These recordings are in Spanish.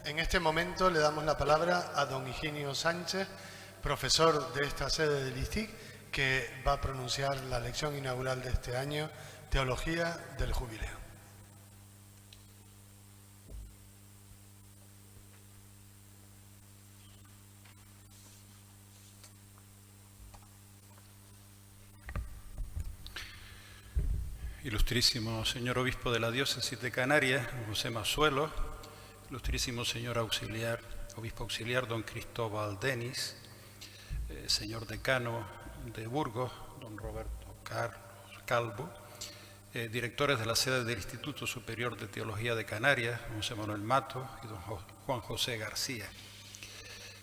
En este momento le damos la palabra a don Higinio Sánchez, profesor de esta sede del ISTIC, que va a pronunciar la lección inaugural de este año, Teología del Jubileo. Ilustrísimo señor obispo de la diócesis de Canarias, José Mazuelo, ilustrísimo señor auxiliar, obispo auxiliar don Cristóbal Denis, señor decano de Burgos, don Roberto Carlos Calvo, directores de la sede del Instituto Superior de Teología de Canarias, don José Manuel Mato y don Juan José García.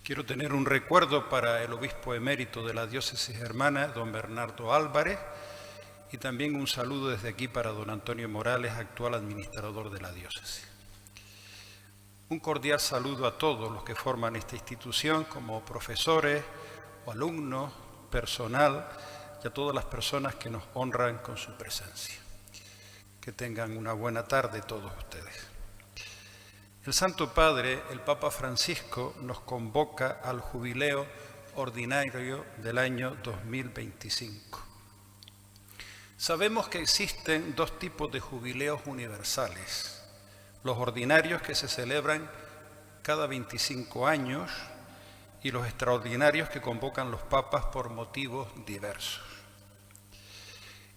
Quiero tener un recuerdo para el obispo emérito de la diócesis hermana, don Bernardo Álvarez, y también un saludo desde aquí para don Antonio Morales, actual administrador de la diócesis. Un cordial saludo a todos los que forman esta institución, como profesores o alumnos, personal, y a todas las personas que nos honran con su presencia. Que tengan una buena tarde todos ustedes. El Santo Padre, el Papa Francisco, nos convoca al jubileo ordinario del año 2025. Sabemos que existen dos tipos de jubileos universales, los ordinarios que se celebran cada 25 años y los extraordinarios que convocan los papas por motivos diversos.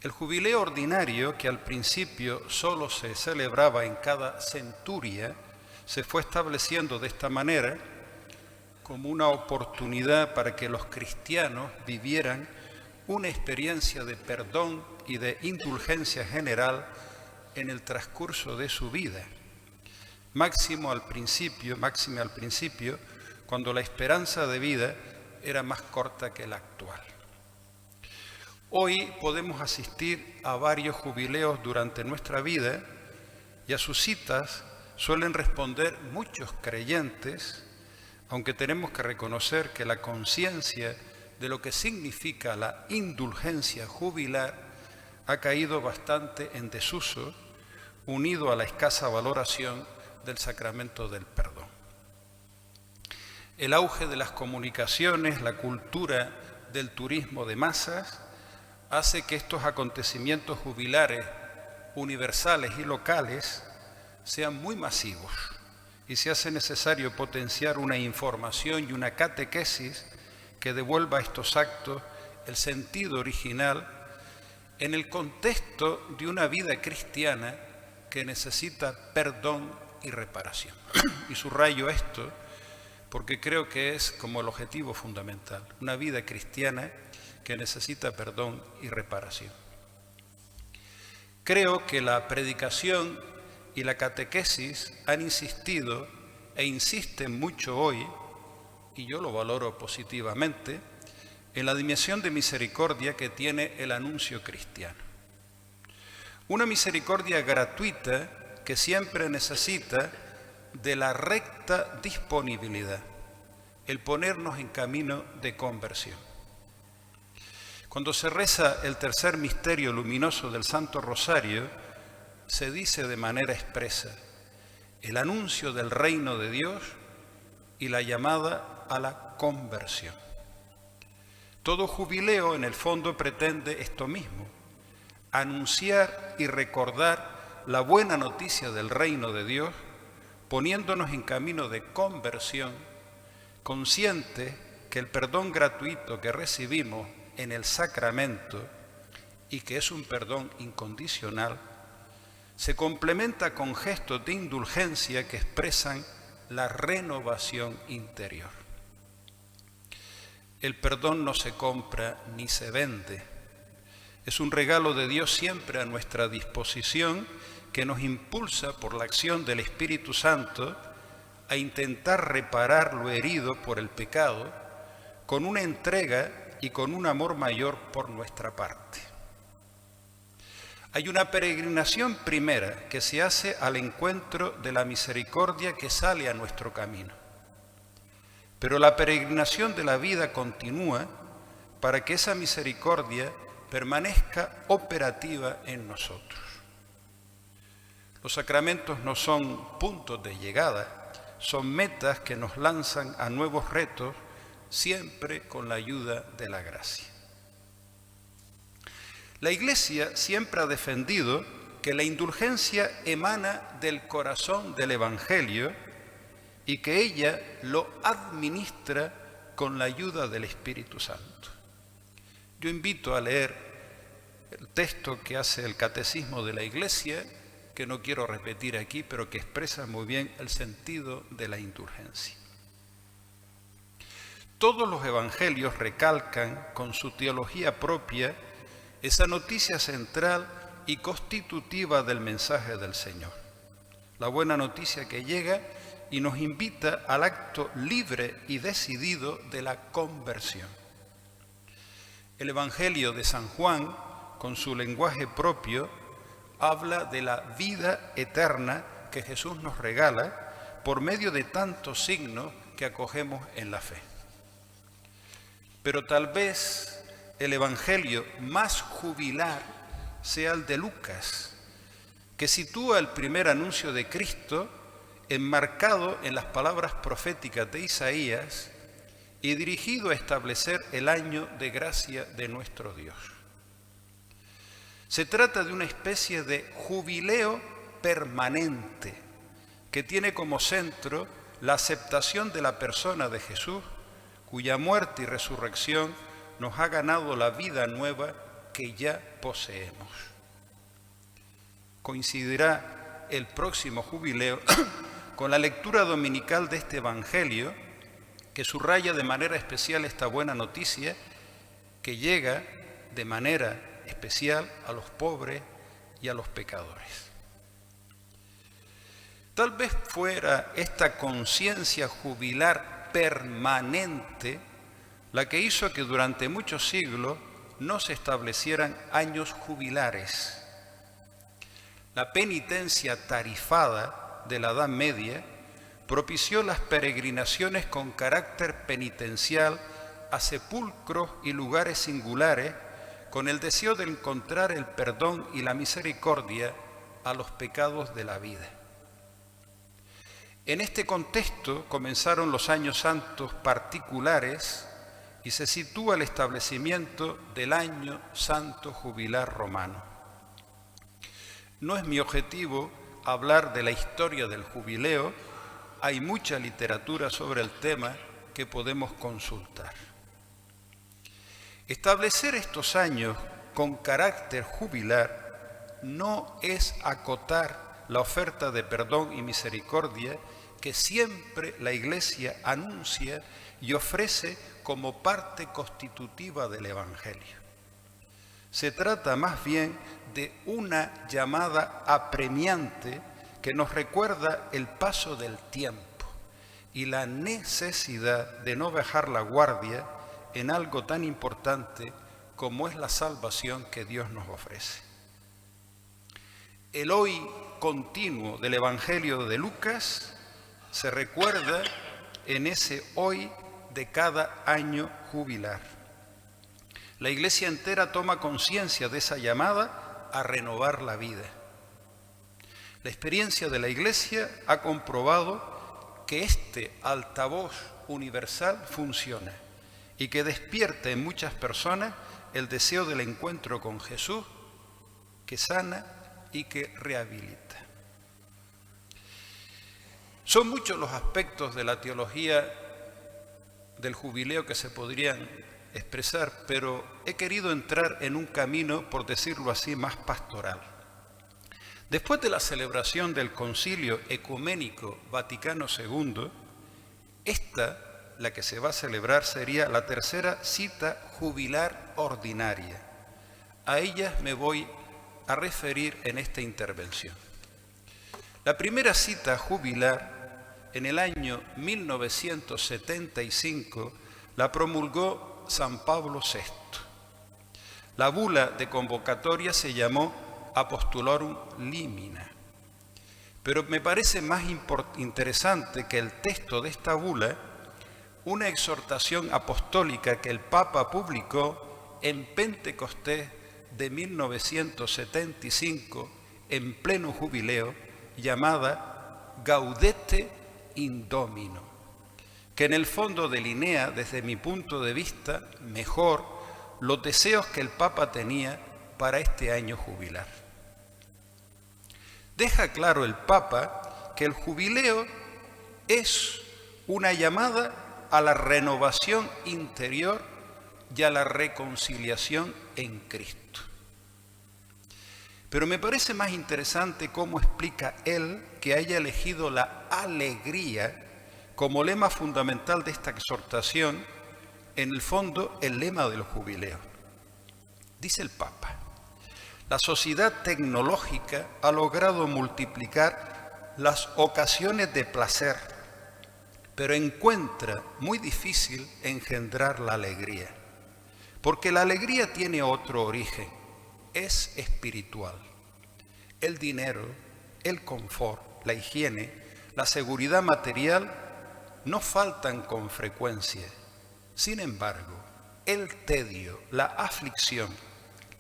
El jubileo ordinario, que al principio solo se celebraba en cada centuria, se fue estableciendo de esta manera como una oportunidad para que los cristianos vivieran una experiencia de perdón y de indulgencia general en el transcurso de su vida, máxime al principio, cuando la esperanza de vida era más corta que la actual. Hoy podemos asistir a varios jubileos durante nuestra vida y a sus citas suelen responder muchos creyentes, aunque tenemos que reconocer que la conciencia de lo que significa la indulgencia jubilar ha caído bastante en desuso, unido a la escasa valoración del sacramento del perdón. El auge de las comunicaciones, la cultura del turismo de masas, hace que estos acontecimientos jubilares universales y locales sean muy masivos y se hace necesario potenciar una información y una catequesis que devuelva a estos actos el sentido original en el contexto de una vida cristiana que necesita perdón y reparación. Y subrayo esto porque creo que es como el objetivo fundamental, una vida cristiana que necesita perdón y reparación. Creo que la predicación y la catequesis han insistido e insisten mucho hoy, y yo lo valoro positivamente, en la dimensión de misericordia que tiene el anuncio cristiano. Una misericordia gratuita que siempre necesita de la recta disponibilidad, el ponernos en camino de conversión. Cuando se reza el tercer misterio luminoso del Santo Rosario, se dice de manera expresa el anuncio del reino de Dios y la llamada a la conversión. Todo jubileo en el fondo pretende esto mismo, anunciar y recordar la buena noticia del reino de Dios, poniéndonos en camino de conversión, conscientes que el perdón gratuito que recibimos en el sacramento, y que es un perdón incondicional, se complementa con gestos de indulgencia que expresan la renovación interior. El perdón no se compra ni se vende. Es un regalo de Dios siempre a nuestra disposición que nos impulsa por la acción del Espíritu Santo a intentar reparar lo herido por el pecado con una entrega y con un amor mayor por nuestra parte. Hay una peregrinación primera que se hace al encuentro de la misericordia que sale a nuestro camino. Pero la peregrinación de la vida continúa para que esa misericordia permanezca operativa en nosotros. Los sacramentos no son puntos de llegada, son metas que nos lanzan a nuevos retos, siempre con la ayuda de la gracia. La Iglesia siempre ha defendido que la indulgencia emana del corazón del Evangelio y que ella lo administra con la ayuda del Espíritu Santo. Yo invito a leer el texto que hace el Catecismo de la Iglesia, que no quiero repetir aquí, pero que expresa muy bien el sentido de la indulgencia. Todos los evangelios recalcan con su teología propia esa noticia central y constitutiva del mensaje del Señor. La buena noticia que llega y nos invita al acto libre y decidido de la conversión. El Evangelio de San Juan, con su lenguaje propio, habla de la vida eterna que Jesús nos regala por medio de tantos signos que acogemos en la fe. Pero tal vez el Evangelio más jubilar sea el de Lucas, que sitúa el primer anuncio de Cristo enmarcado en las palabras proféticas de Isaías y dirigido a establecer el año de gracia de nuestro Dios. Se trata de una especie de jubileo permanente que tiene como centro la aceptación de la persona de Jesús, cuya muerte y resurrección nos ha ganado la vida nueva que ya poseemos. Coincidirá el próximo jubileo con la lectura dominical de este Evangelio, que subraya de manera especial esta buena noticia que llega de manera especial a los pobres y a los pecadores. Tal vez fuera esta conciencia jubilar permanente la que hizo que durante muchos siglos no se establecieran años jubilares. La penitencia tarifada de la Edad Media propició las peregrinaciones con carácter penitencial a sepulcros y lugares singulares con el deseo de encontrar el perdón y la misericordia a los pecados de la vida. En este contexto comenzaron los años santos particulares y se sitúa el establecimiento del año santo jubilar romano. No es mi objetivo hablar de la historia del jubileo, hay mucha literatura sobre el tema que podemos consultar. Establecer estos años con carácter jubilar no es acotar la oferta de perdón y misericordia que siempre la Iglesia anuncia y ofrece como parte constitutiva del Evangelio. Se trata más bien de una llamada apremiante que nos recuerda el paso del tiempo y la necesidad de no bajar la guardia en algo tan importante como es la salvación que Dios nos ofrece. El hoy continuo del Evangelio de Lucas se recuerda en ese hoy de cada año jubilar. La Iglesia entera toma conciencia de esa llamada a renovar la vida. La experiencia de la Iglesia ha comprobado que este altavoz universal funciona y que despierta en muchas personas el deseo del encuentro con Jesús, que sana y que rehabilita. Son muchos los aspectos de la teología del jubileo que se podrían expresar, pero he querido entrar en un camino, por decirlo así, más pastoral. Después de la celebración del Concilio Ecuménico Vaticano II, esta, la que se va a celebrar, sería la tercera cita jubilar ordinaria. A ella me voy a referir en esta intervención. La primera cita jubilar, en el año 1975, la promulgó San Pablo VI. La bula de convocatoria se llamó Apostolorum Limina. Pero me parece más interesante que el texto de esta bula, una exhortación apostólica que el Papa publicó en Pentecostés de 1975, en pleno jubileo, llamada Gaudete indómino, que en el fondo delinea, desde mi punto de vista, mejor los deseos que el Papa tenía para este año jubilar. Deja claro el Papa que el jubileo es una llamada a la renovación interior y a la reconciliación en Cristo. Pero me parece más interesante cómo explica él que haya elegido la alegría como lema fundamental de esta exhortación, en el fondo el lema del jubileo. Dice el Papa: la sociedad tecnológica ha logrado multiplicar las ocasiones de placer, pero encuentra muy difícil engendrar la alegría, porque la alegría tiene otro origen, es espiritual. El dinero, el confort, la higiene, la seguridad material no faltan con frecuencia. Sin embargo, el tedio, la aflicción,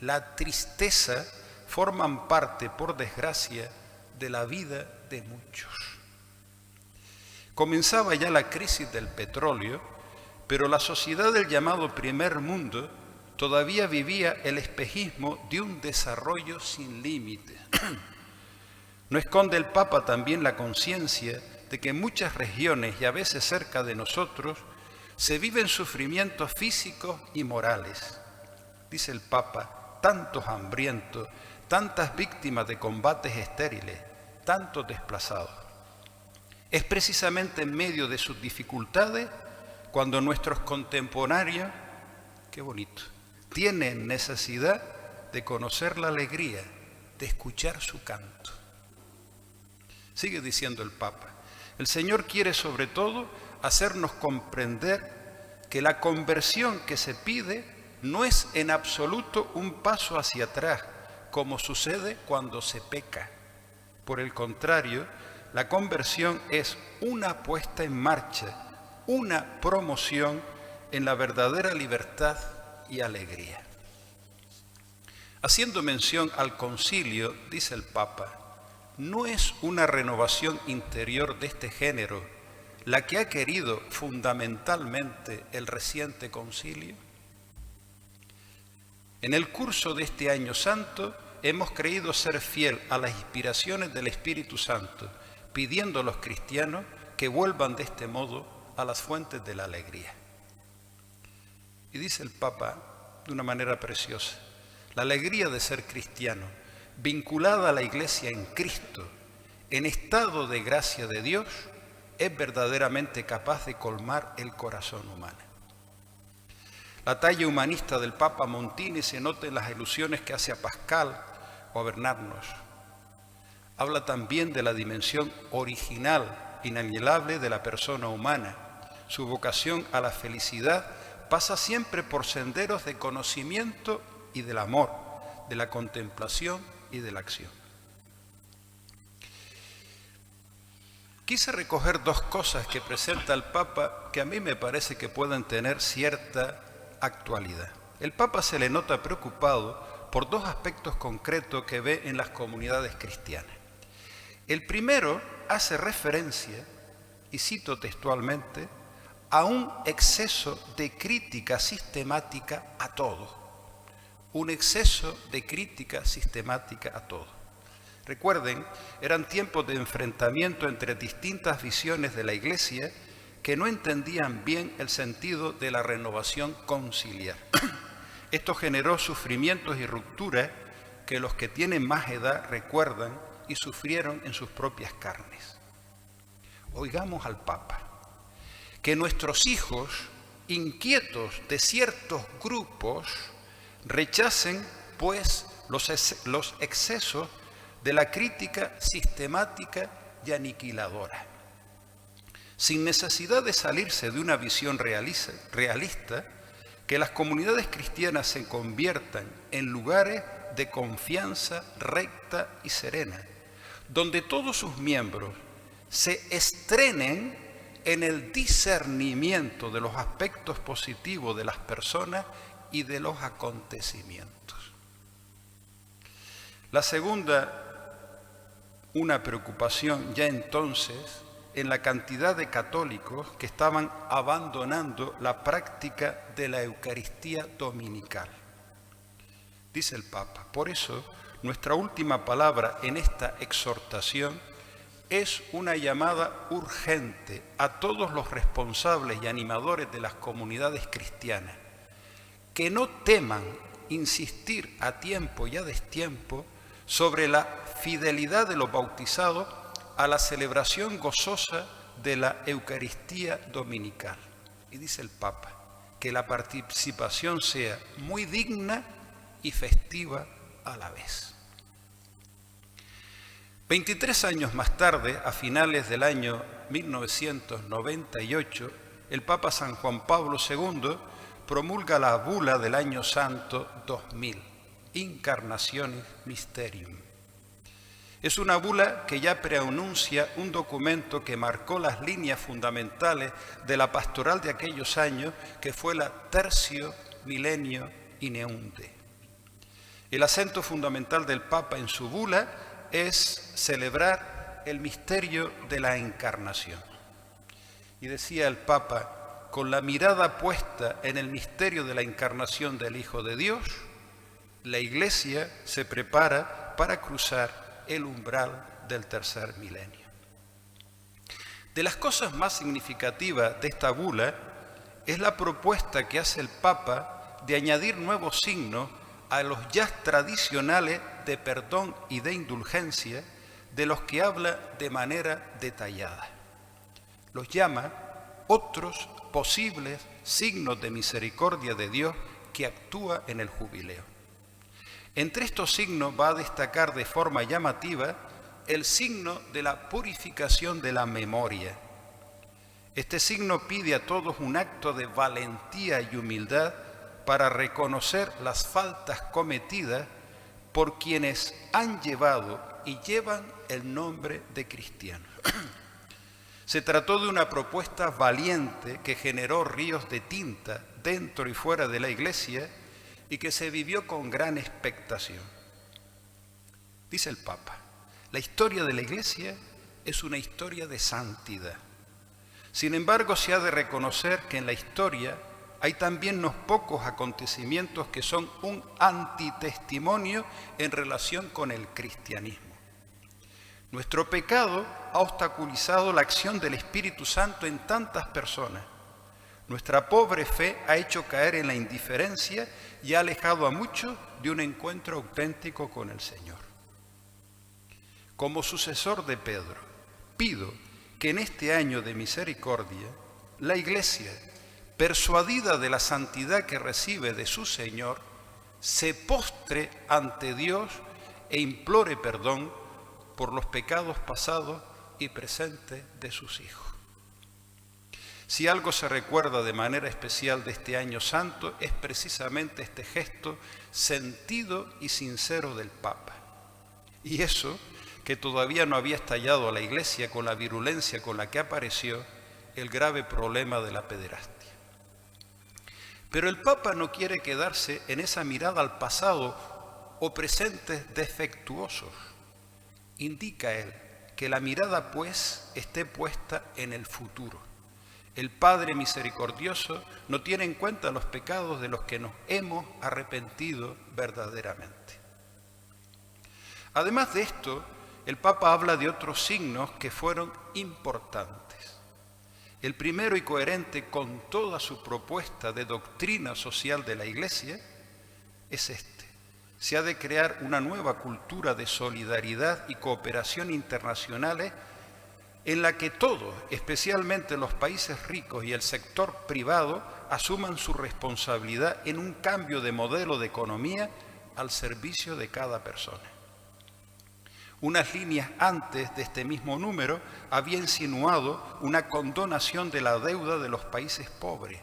la tristeza forman parte, por desgracia, de la vida de muchos. Comenzaba ya la crisis del petróleo, pero la sociedad del llamado primer mundo todavía vivía el espejismo de un desarrollo sin límites. ¿No esconde el Papa también la conciencia de que en muchas regiones y a veces cerca de nosotros se viven sufrimientos físicos y morales? Dice el Papa: tantos hambrientos, tantas víctimas de combates estériles, tantos desplazados. Es precisamente en medio de sus dificultades cuando nuestros contemporáneos, qué bonito, tienen necesidad de conocer la alegría, de escuchar su canto. Sigue diciendo el Papa: el Señor quiere sobre todo hacernos comprender que la conversión que se pide no es en absoluto un paso hacia atrás, como sucede cuando se peca. Por el contrario, la conversión es una puesta en marcha, una promoción en la verdadera libertad y alegría. Haciendo mención al concilio, dice el Papa: ¿no es una renovación interior de este género la que ha querido fundamentalmente el reciente concilio? En el curso de este año santo hemos creído ser fiel a las inspiraciones del Espíritu Santo, pidiendo a los cristianos que vuelvan de este modo a las fuentes de la alegría. Y dice el Papa de una manera preciosa: la alegría de ser cristiano, vinculada a la Iglesia en Cristo, en estado de gracia de Dios, es verdaderamente capaz de colmar el corazón humano. La talla humanista del Papa Montini se nota en las alusiones que hace a Pascal o a Bernardos. Habla también de la dimensión original, inalienable de la persona humana. Su vocación a la felicidad pasa siempre por senderos de conocimiento y del amor, de la contemplación y de la acción. Quise recoger dos cosas que presenta el Papa que a mí me parece que pueden tener cierta actualidad. El Papa se le nota preocupado por dos aspectos concretos que ve en las comunidades cristianas. El primero hace referencia, y cito textualmente, a un exceso de crítica sistemática a todo. Un exceso de crítica sistemática a todo. Recuerden, eran tiempos de enfrentamiento entre distintas visiones de la Iglesia que no entendían bien el sentido de la renovación conciliar. Esto generó sufrimientos y rupturas que los que tienen más edad recuerdan y sufrieron en sus propias carnes. Oigamos al Papa: que nuestros hijos, inquietos de ciertos grupos, rechacen, pues, los excesos de la crítica sistemática y aniquiladora. Sin necesidad de salirse de una visión realista, que las comunidades cristianas se conviertan en lugares de confianza recta y serena, donde todos sus miembros se estrenen en el discernimiento de los aspectos positivos de las personas y de los acontecimientos. La segunda, una preocupación ya entonces, en la cantidad de católicos que estaban abandonando la práctica de la Eucaristía dominical. Dice el Papa, por eso nuestra última palabra en esta exhortación es una llamada urgente a todos los responsables y animadores de las comunidades cristianas, que no teman insistir a tiempo y a destiempo sobre la fidelidad de los bautizados a la celebración gozosa de la Eucaristía dominical. Y dice el Papa, que la participación sea muy digna y festiva a la vez. 23 años más tarde, a finales del año 1998, el Papa San Juan Pablo II promulga la bula del Año Santo 2000, Incarnationis Mysterium. Es una bula que ya preanuncia un documento que marcó las líneas fundamentales de la pastoral de aquellos años, que fue la Tertio Millennio Ineunte. El acento fundamental del Papa en su bula es celebrar el misterio de la Encarnación. Y decía el Papa, con la mirada puesta en el misterio de la Encarnación del Hijo de Dios, la Iglesia se prepara para cruzar el umbral del tercer milenio. De las cosas más significativas de esta bula es la propuesta que hace el Papa de añadir nuevos signos a los ya tradicionales de perdón y de indulgencia de los que habla de manera detallada. Los llama otros posibles signos de misericordia de Dios que actúa en el jubileo. Entre estos signos va a destacar de forma llamativa el signo de la purificación de la memoria. Este signo pide a todos un acto de valentía y humildad para reconocer las faltas cometidas por quienes han llevado y llevan el nombre de cristianos. Se trató de una propuesta valiente que generó ríos de tinta dentro y fuera de la Iglesia y que se vivió con gran expectación. Dice el Papa, la historia de la Iglesia es una historia de santidad. Sin embargo, se ha de reconocer que en la historia hay también unos pocos acontecimientos que son un antitestimonio en relación con el cristianismo. Nuestro pecado ha obstaculizado la acción del Espíritu Santo en tantas personas. Nuestra pobre fe ha hecho caer en la indiferencia y ha alejado a muchos de un encuentro auténtico con el Señor. Como sucesor de Pedro, pido que en este año de misericordia, la Iglesia, persuadida de la santidad que recibe de su Señor, se postre ante Dios e implore perdón por los pecados pasados y presentes de sus hijos. Si algo se recuerda de manera especial de este año santo, es precisamente este gesto sentido y sincero del Papa. Y eso que todavía no había estallado a la Iglesia con la virulencia con la que apareció el grave problema de la pederastia. Pero el Papa no quiere quedarse en esa mirada al pasado o presentes defectuosos. Indica él que la mirada, pues, esté puesta en el futuro. El Padre misericordioso no tiene en cuenta los pecados de los que nos hemos arrepentido verdaderamente. Además de esto, el Papa habla de otros signos que fueron importantes. El primero y coherente con toda su propuesta de doctrina social de la Iglesia es este. Se ha de crear una nueva cultura de solidaridad y cooperación internacionales en la que todos, especialmente los países ricos y el sector privado, asuman su responsabilidad en un cambio de modelo de economía al servicio de cada persona. Unas líneas antes de este mismo número había insinuado una condonación de la deuda de los países pobres,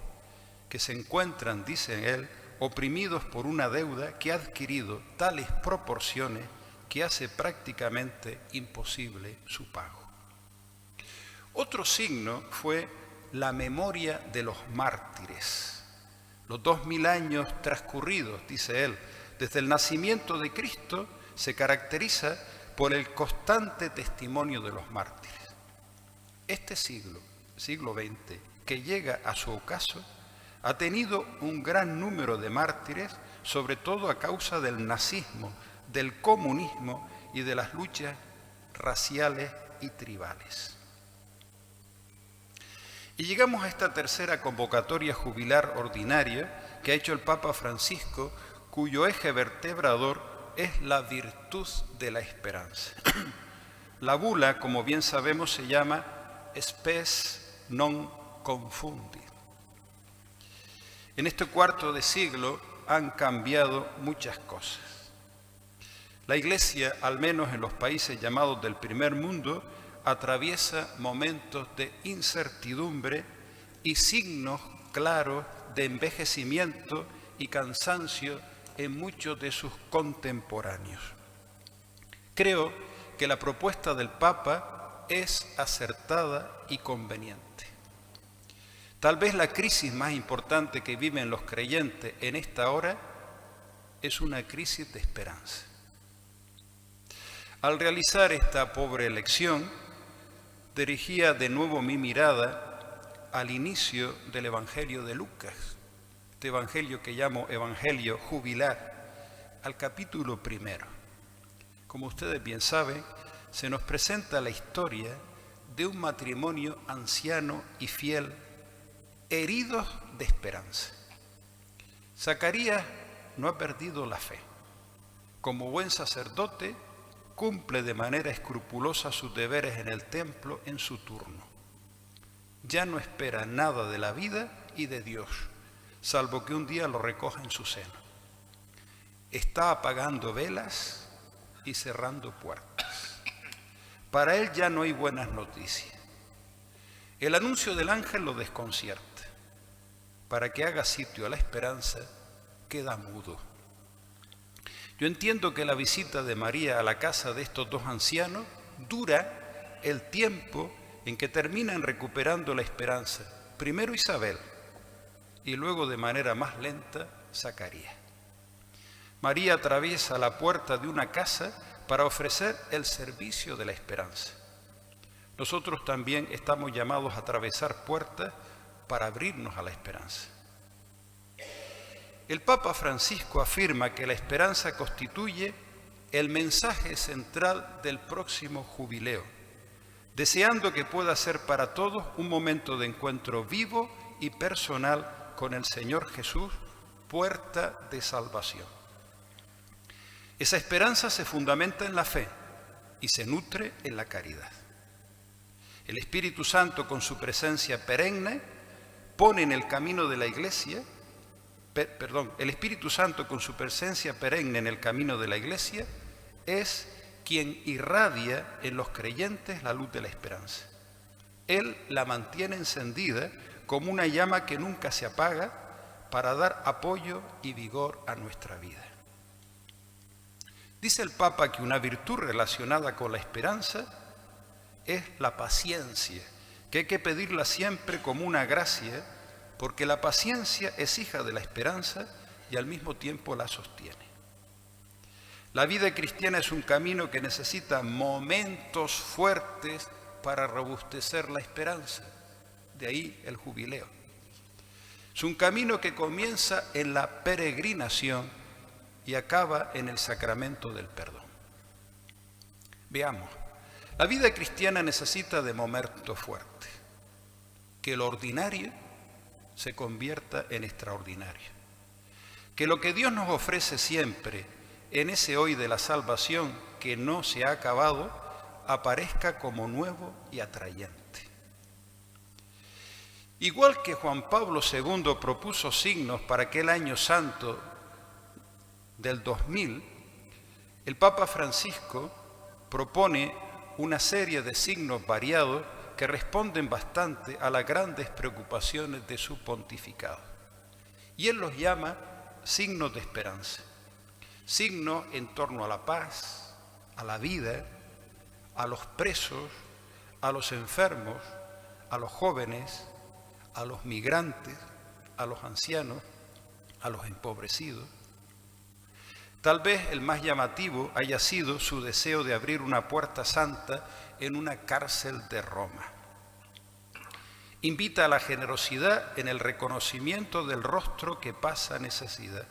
que se encuentran, dice él, oprimidos por una deuda que ha adquirido tales proporciones que hace prácticamente imposible su pago. Otro signo fue la memoria de los mártires. Los 2000 años transcurridos, dice él, desde el nacimiento de Cristo, se caracteriza por el constante testimonio de los mártires. Este siglo XX, que llega a su ocaso, ha tenido un gran número de mártires, sobre todo a causa del nazismo, del comunismo y de las luchas raciales y tribales. Y llegamos a esta tercera convocatoria jubilar ordinaria que ha hecho el Papa Francisco, cuyo eje vertebrador es la virtud de la esperanza. La bula, como bien sabemos, se llama Spes non confundit. En este cuarto de siglo han cambiado muchas cosas. La Iglesia, al menos en los países llamados del primer mundo, atraviesa momentos de incertidumbre y signos claros de envejecimiento y cansancio en muchos de sus contemporáneos. Creo que la propuesta del Papa es acertada y conveniente. Tal vez la crisis más importante que viven los creyentes en esta hora es una crisis de esperanza. Al realizar esta pobre elección, dirigía de nuevo mi mirada al inicio del Evangelio de Lucas, este Evangelio que llamo Evangelio jubilar, al capítulo 1. Como ustedes bien saben, se nos presenta la historia de un matrimonio anciano y fiel, heridos de esperanza. Zacarías no ha perdido la fe. Como buen sacerdote, cumple de manera escrupulosa sus deberes en el templo en su turno. Ya no espera nada de la vida y de Dios, salvo que un día lo recoja en su seno. Está apagando velas y cerrando puertas. Para él ya no hay buenas noticias. El anuncio del ángel lo desconcierta. Para que haga sitio a la esperanza, queda mudo. Yo entiendo que la visita de María a la casa de estos dos ancianos dura el tiempo en que terminan recuperando la esperanza. Primero Isabel y luego de manera más lenta Zacarías. María atraviesa la puerta de una casa para ofrecer el servicio de la esperanza. Nosotros también estamos llamados a atravesar puertas para abrirnos a la esperanza. El Papa Francisco afirma que la esperanza constituye el mensaje central del próximo jubileo, deseando que pueda ser para todos un momento de encuentro vivo y personal con el Señor Jesús, puerta de salvación. Esa esperanza se fundamenta en la fe y se nutre en la caridad. El Espíritu Santo, con su presencia perenne, pone en el camino de la Iglesia, el Espíritu Santo con su presencia perenne en el camino de la Iglesia es quien irradia en los creyentes la luz de la esperanza. Él la mantiene encendida como una llama que nunca se apaga para dar apoyo y vigor a nuestra vida. Dice el Papa que una virtud relacionada con la esperanza es la paciencia, que hay que pedirla siempre como una gracia, porque la paciencia es hija de la esperanza y al mismo tiempo la sostiene. La vida cristiana es un camino que necesita momentos fuertes para robustecer la esperanza, de ahí el jubileo. Es un camino que comienza en la peregrinación y acaba en el sacramento del perdón. Veamos, la vida cristiana necesita de momentos fuertes, que lo ordinario se convierta en extraordinario. Que lo que Dios nos ofrece siempre en ese hoy de la salvación que no se ha acabado, aparezca como nuevo y atrayente. Igual que Juan Pablo II propuso signos para aquel año santo del 2000, el Papa Francisco propone una serie de signos variados que responden bastante a las grandes preocupaciones de su pontificado. Y él los llama signos de esperanza, signos en torno a la paz, a la vida, a los presos, a los enfermos, a los jóvenes, a los migrantes, a los ancianos, a los empobrecidos. Tal vez el más llamativo haya sido su deseo de abrir una puerta santa en una cárcel de Roma. Invita a la generosidad en el reconocimiento del rostro que pasa necesidad.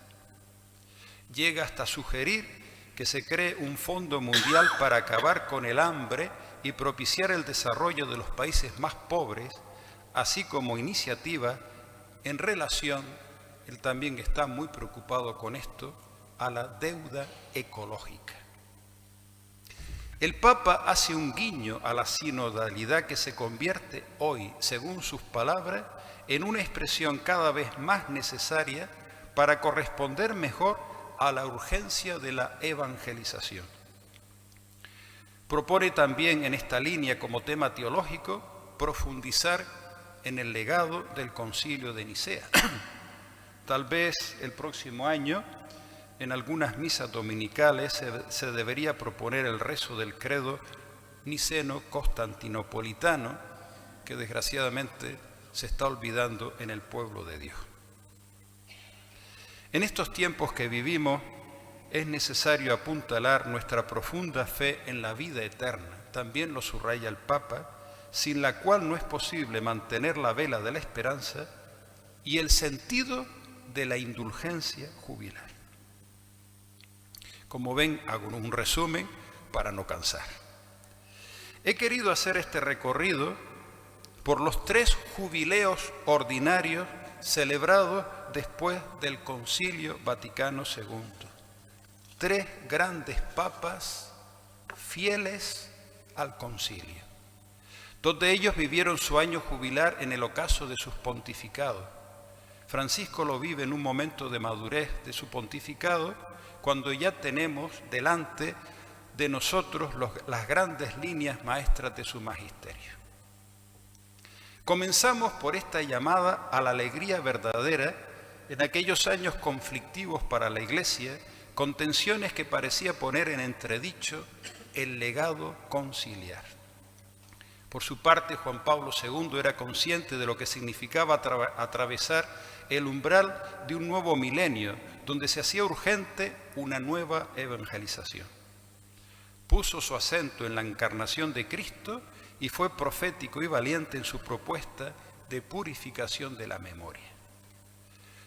Llega hasta sugerir que se cree un fondo mundial para acabar con el hambre y propiciar el desarrollo de los países más pobres, así como iniciativa en relación, él también está muy preocupado con esto, a la deuda ecológica. El Papa hace un guiño a la sinodalidad que se convierte hoy, según sus palabras, en una expresión cada vez más necesaria para corresponder mejor a la urgencia de la evangelización. Propone también en esta línea como tema teológico profundizar en el legado del Concilio de Nicea. Tal vez el próximo año, en algunas misas dominicales, se debería proponer el rezo del credo niceno-constantinopolitano, que desgraciadamente se está olvidando en el pueblo de Dios. En estos tiempos que vivimos, es necesario apuntalar nuestra profunda fe en la vida eterna, también lo subraya el Papa, sin la cual no es posible mantener la vela de la esperanza y el sentido de la indulgencia jubilar. Como ven, hago un resumen para no cansar. He querido hacer este recorrido por los 3 jubileos ordinarios celebrados después del Concilio Vaticano II. 3 grandes papas fieles al concilio. 2 de ellos vivieron su año jubilar en el ocaso de sus pontificados. Francisco lo vive en un momento de madurez de su pontificado, cuando ya tenemos delante de nosotros las grandes líneas maestras de su magisterio. Comenzamos por esta llamada a la alegría verdadera en aquellos años conflictivos para la Iglesia, con tensiones que parecía poner en entredicho el legado conciliar. Por su parte, Juan Pablo II era consciente de lo que significaba atravesar el umbral de un nuevo milenio, donde se hacía urgente una nueva evangelización. Puso su acento en la encarnación de Cristo y fue profético y valiente en su propuesta de purificación de la memoria.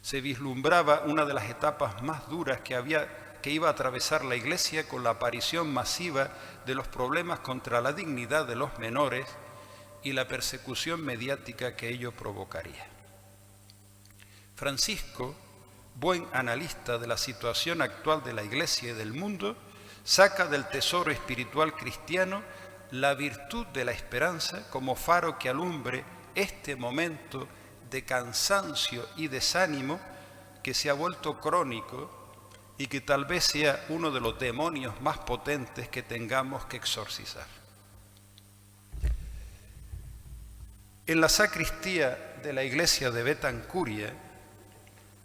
Se vislumbraba una de las etapas más duras que iba a atravesar la Iglesia con la aparición masiva de los problemas contra la dignidad de los menores y la persecución mediática que ello provocaría. Francisco, buen analista de la situación actual de la Iglesia y del mundo, saca del tesoro espiritual cristiano la virtud de la esperanza como faro que alumbre este momento de cansancio y desánimo que se ha vuelto crónico y que tal vez sea uno de los demonios más potentes que tengamos que exorcizar. En la sacristía de la iglesia de Betancuria,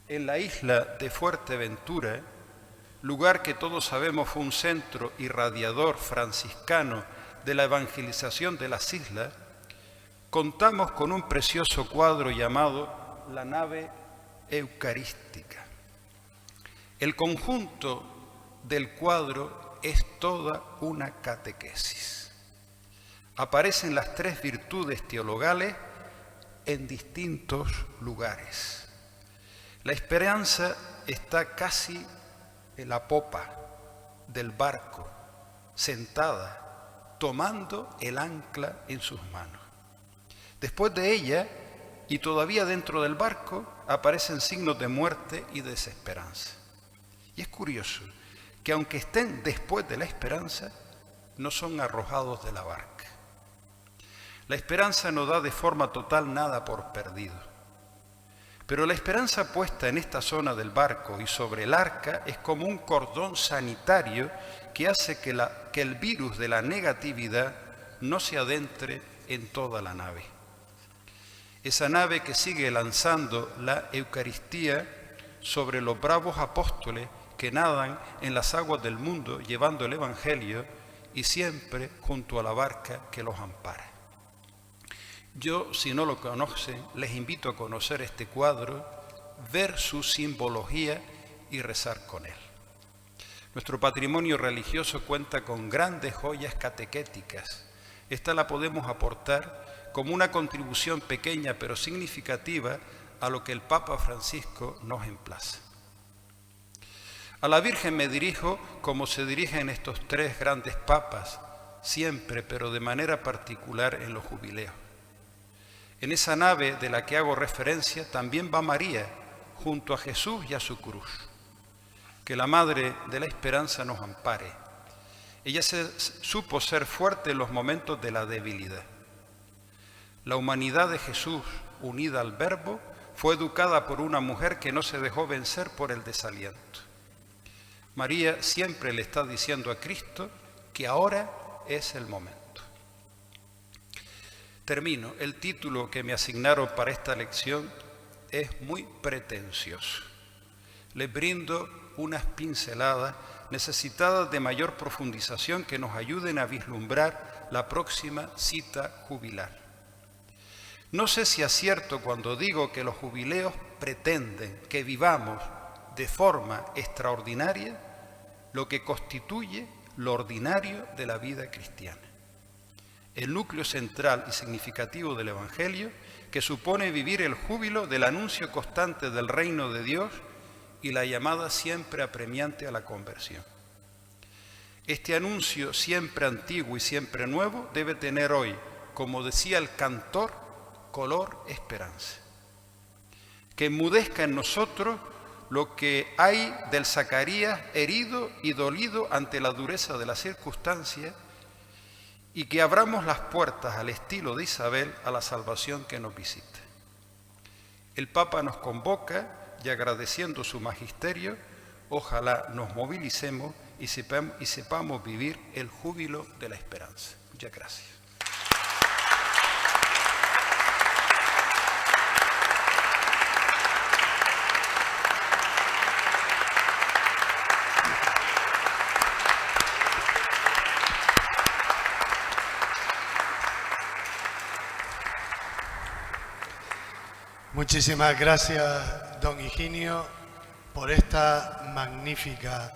en la isla de Fuerteventura, lugar que todos sabemos fue un centro irradiador franciscano de la evangelización de las islas, contamos con un precioso cuadro llamado la nave eucarística. El conjunto del cuadro es toda una catequesis. Aparecen las 3 virtudes teologales en distintos lugares. La esperanza está casi en la popa del barco, sentada, tomando el ancla en sus manos. Después de ella, y todavía dentro del barco, aparecen signos de muerte y desesperanza. Y es curioso que aunque estén después de la esperanza, no son arrojados de la barca. La esperanza no da de forma total nada por perdido. Pero la esperanza puesta en esta zona del barco y sobre el arca es como un cordón sanitario que hace que el virus de la negatividad no se adentre en toda la nave. Esa nave que sigue lanzando la Eucaristía sobre los bravos apóstoles que nadan en las aguas del mundo llevando el Evangelio y siempre junto a la barca que los ampara. Yo, si no lo conocen, les invito a conocer este cuadro, ver su simbología y rezar con él. Nuestro patrimonio religioso cuenta con grandes joyas catequéticas. Esta la podemos aportar como una contribución pequeña pero significativa a lo que el Papa Francisco nos emplaza. A la Virgen me dirijo como se dirigen estos tres grandes papas, siempre, pero de manera particular en los jubileos. En esa nave de la que hago referencia también va María, junto a Jesús y a su cruz. Que la Madre de la Esperanza nos ampare. Ella supo ser fuerte en los momentos de la debilidad. La humanidad de Jesús, unida al Verbo, fue educada por una mujer que no se dejó vencer por el desaliento. María siempre le está diciendo a Cristo que ahora es el momento. Termino. El título que me asignaron para esta lección es muy pretencioso. Les brindo unas pinceladas necesitadas de mayor profundización que nos ayuden a vislumbrar la próxima cita jubilar. No sé si acierto cuando digo que los jubileos pretenden que vivamos de forma extraordinaria lo que constituye lo ordinario de la vida cristiana. El núcleo central y significativo del Evangelio, que supone vivir el júbilo del anuncio constante del reino de Dios y la llamada siempre apremiante a la conversión. Este anuncio siempre antiguo y siempre nuevo debe tener hoy, como decía el cantor, color esperanza. Que enmudezca en nosotros lo que hay del Zacarías herido y dolido ante la dureza de las circunstancias y que abramos las puertas al estilo de Isabel a la salvación que nos visita. El Papa nos convoca y agradeciendo su magisterio, ojalá nos movilicemos y sepamos vivir el júbilo de la esperanza. Muchas gracias. Muchísimas gracias, don Higinio, por esta magnífica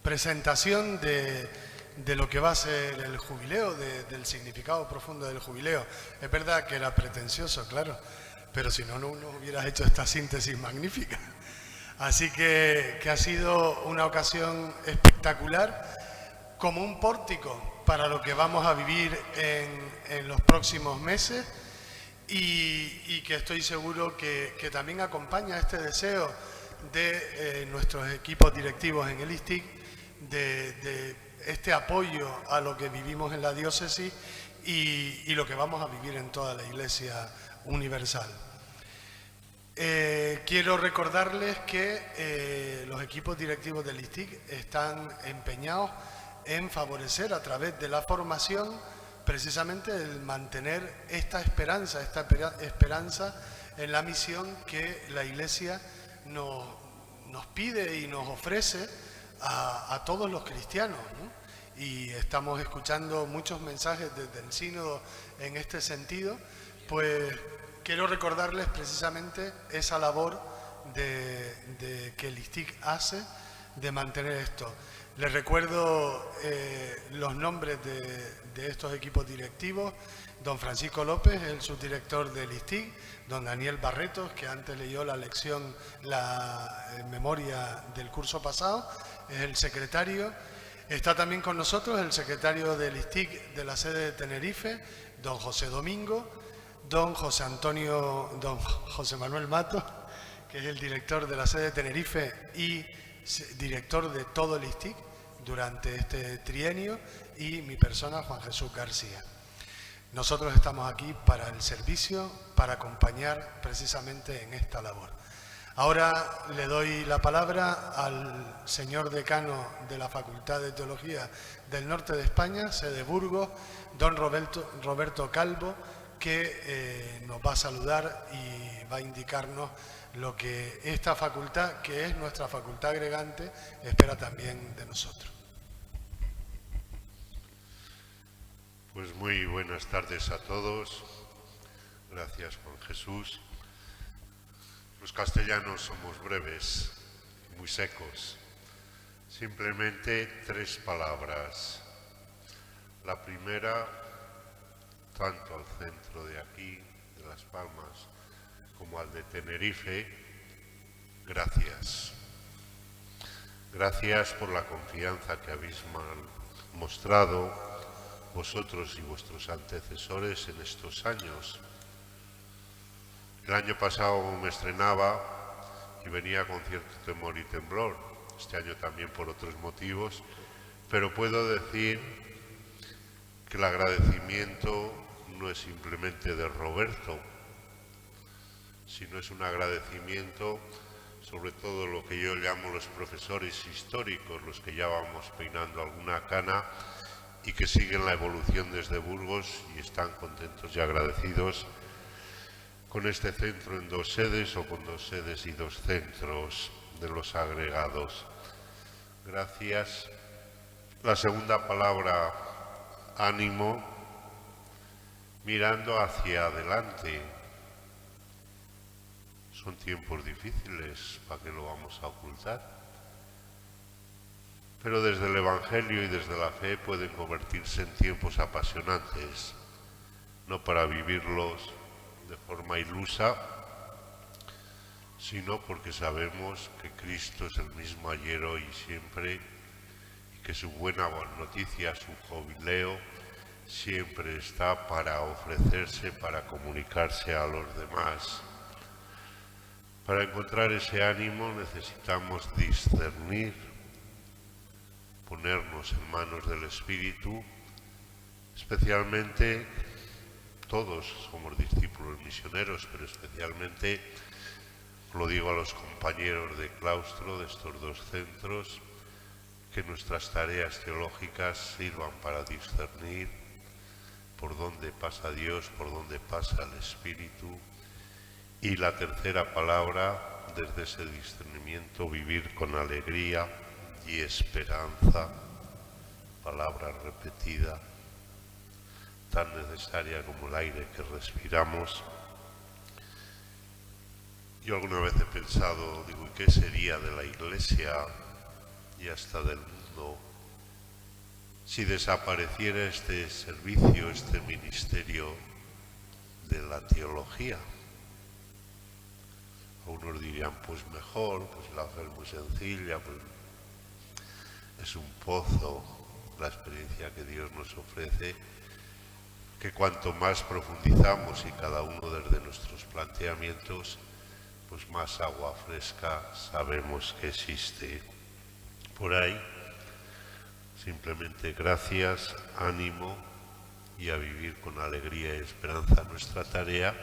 presentación de lo que va a ser el jubileo, del significado profundo del jubileo. Es verdad que era pretencioso, claro, pero si no, no hubieras hecho esta síntesis magnífica. Así que ha sido una ocasión espectacular, como un pórtico para lo que vamos a vivir en los próximos meses. Y que estoy seguro que también acompaña este deseo de nuestros equipos directivos en el ISTIC, de este apoyo a lo que vivimos en la diócesis y lo que vamos a vivir en toda la Iglesia universal. Quiero recordarles que los equipos directivos del ISTIC están empeñados en favorecer a través de la formación precisamente el mantener esta esperanza en la misión que la Iglesia nos pide y nos ofrece a todos los cristianos, ¿no? Y estamos escuchando muchos mensajes desde el sínodo en este sentido, pues quiero recordarles precisamente esa labor de que el ISTIC hace de mantener esto. Les recuerdo los nombres de estos equipos directivos: don Francisco López, el subdirector del ISTIC; don Daniel Barretos, que antes leyó la lección, la memoria del curso pasado, es el secretario. Está también con nosotros el secretario del ISTIC de la sede de Tenerife, don José Domingo; don José Manuel Mato, que es el director de la sede de Tenerife y director de todo el ISTIC durante este trienio, y mi persona, Juan Jesús García. Nosotros estamos aquí para el servicio, para acompañar precisamente en esta labor. Ahora le doy la palabra al señor decano de la Facultad de Teología del Norte de España, sede Burgos, don Roberto Calvo, que nos va a saludar y va a indicarnos lo que esta facultad, que es nuestra facultad agregante, espera también de nosotros. Pues muy buenas tardes a todos. Gracias, Juan Jesús. Los castellanos somos breves, muy secos. Simplemente 3 palabras. La primera, tanto al centro de aquí, de Las Palmas, como al de Tenerife, gracias. Gracias por la confianza que habéis mostrado vosotros y vuestros antecesores en estos años. El año pasado me estrenaba y venía con cierto temor y temblor, este año también por otros motivos, pero puedo decir que el agradecimiento no es simplemente de Roberto, sino es un agradecimiento sobre todo lo que yo llamo los profesores históricos, los que ya vamos peinando alguna cana y que siguen la evolución desde Burgos y están contentos y agradecidos con este centro en 2 sedes o con 2 sedes y 2 centros de los agregados. Gracias. La segunda palabra, ánimo, mirando hacia adelante. Son tiempos difíciles, ¿para qué lo vamos a ocultar? Pero desde el Evangelio y desde la fe pueden convertirse en tiempos apasionantes, no para vivirlos de forma ilusa, sino porque sabemos que Cristo es el mismo ayer, hoy y siempre, y que su buena noticia, su jubileo, siempre está para ofrecerse, para comunicarse a los demás. Para encontrar ese ánimo necesitamos discernir, ponernos en manos del Espíritu, especialmente todos somos discípulos misioneros, pero especialmente lo digo a los compañeros de claustro de estos 2 centros, que nuestras tareas teológicas sirvan para discernir por dónde pasa Dios, por dónde pasa el Espíritu. Y la tercera palabra, desde ese discernimiento, vivir con alegría y esperanza, palabra repetida, tan necesaria como el aire que respiramos. Yo alguna vez he pensado, digo, ¿qué sería de la Iglesia y hasta del mundo si desapareciera este servicio, este ministerio de la teología? Algunos dirían, pues mejor, pues la fe es muy sencilla, pues es un pozo la experiencia que Dios nos ofrece, que cuanto más profundizamos y cada uno desde nuestros planteamientos, pues más agua fresca sabemos que existe por ahí. Simplemente gracias, ánimo y a vivir con alegría y esperanza nuestra tarea,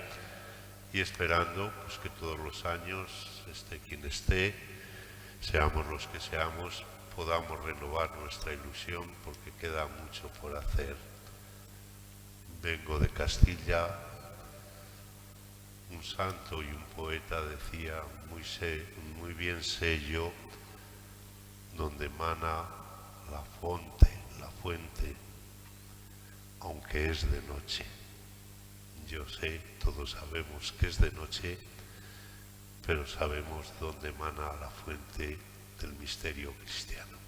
y esperando pues que todos los años, esté quien esté, seamos los que seamos, podamos renovar nuestra ilusión, porque queda mucho por hacer. Vengo de Castilla, un santo y un poeta decía, muy bien sé yo donde emana la fuente, aunque es de noche. Yo sé, todos sabemos que es de noche, pero sabemos dónde emana la fuente del misterio cristiano.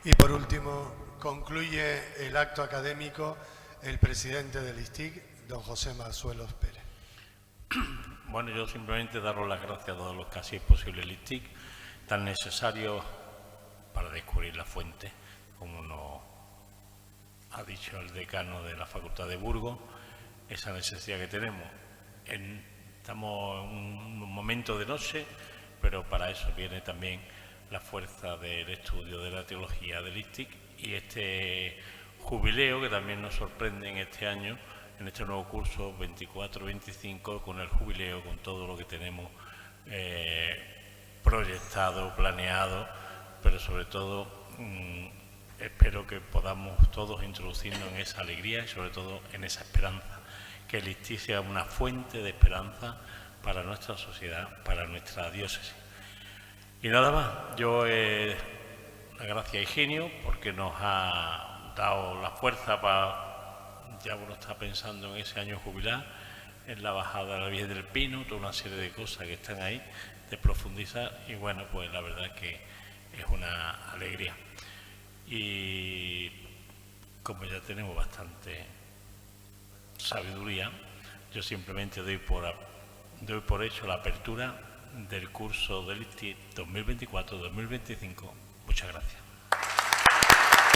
Y por último, concluye el acto académico el presidente del ISTIC, don José Mazuelos Pérez. Bueno, yo simplemente daros las gracias a todos los que hacéis posible el ISTIC, tan necesario para descubrir la fuente, como nos ha dicho el decano de la Facultad de Burgos, esa necesidad que tenemos. Estamos en un momento de noche, pero para eso viene también la fuerza del estudio de la teología del ISTIC y este jubileo que también nos sorprende en este año, en este nuevo curso 24-25, con el jubileo, con todo lo que tenemos proyectado, planeado, pero sobre todo espero que podamos todos introducirnos en esa alegría y sobre todo en esa esperanza, que el ISTIC sea una fuente de esperanza para nuestra sociedad, para nuestra diócesis. Y nada más, yo la gracia a Higinio porque nos ha dado la fuerza para, ya uno está pensando en ese año jubilar, en la bajada de la Virgen del Pino, toda una serie de cosas que están ahí, de profundizar, y bueno, pues la verdad que es una alegría. Y como ya tenemos bastante sabiduría, yo simplemente doy por hecho la apertura del curso del ISTIC 2024-2025. Muchas gracias.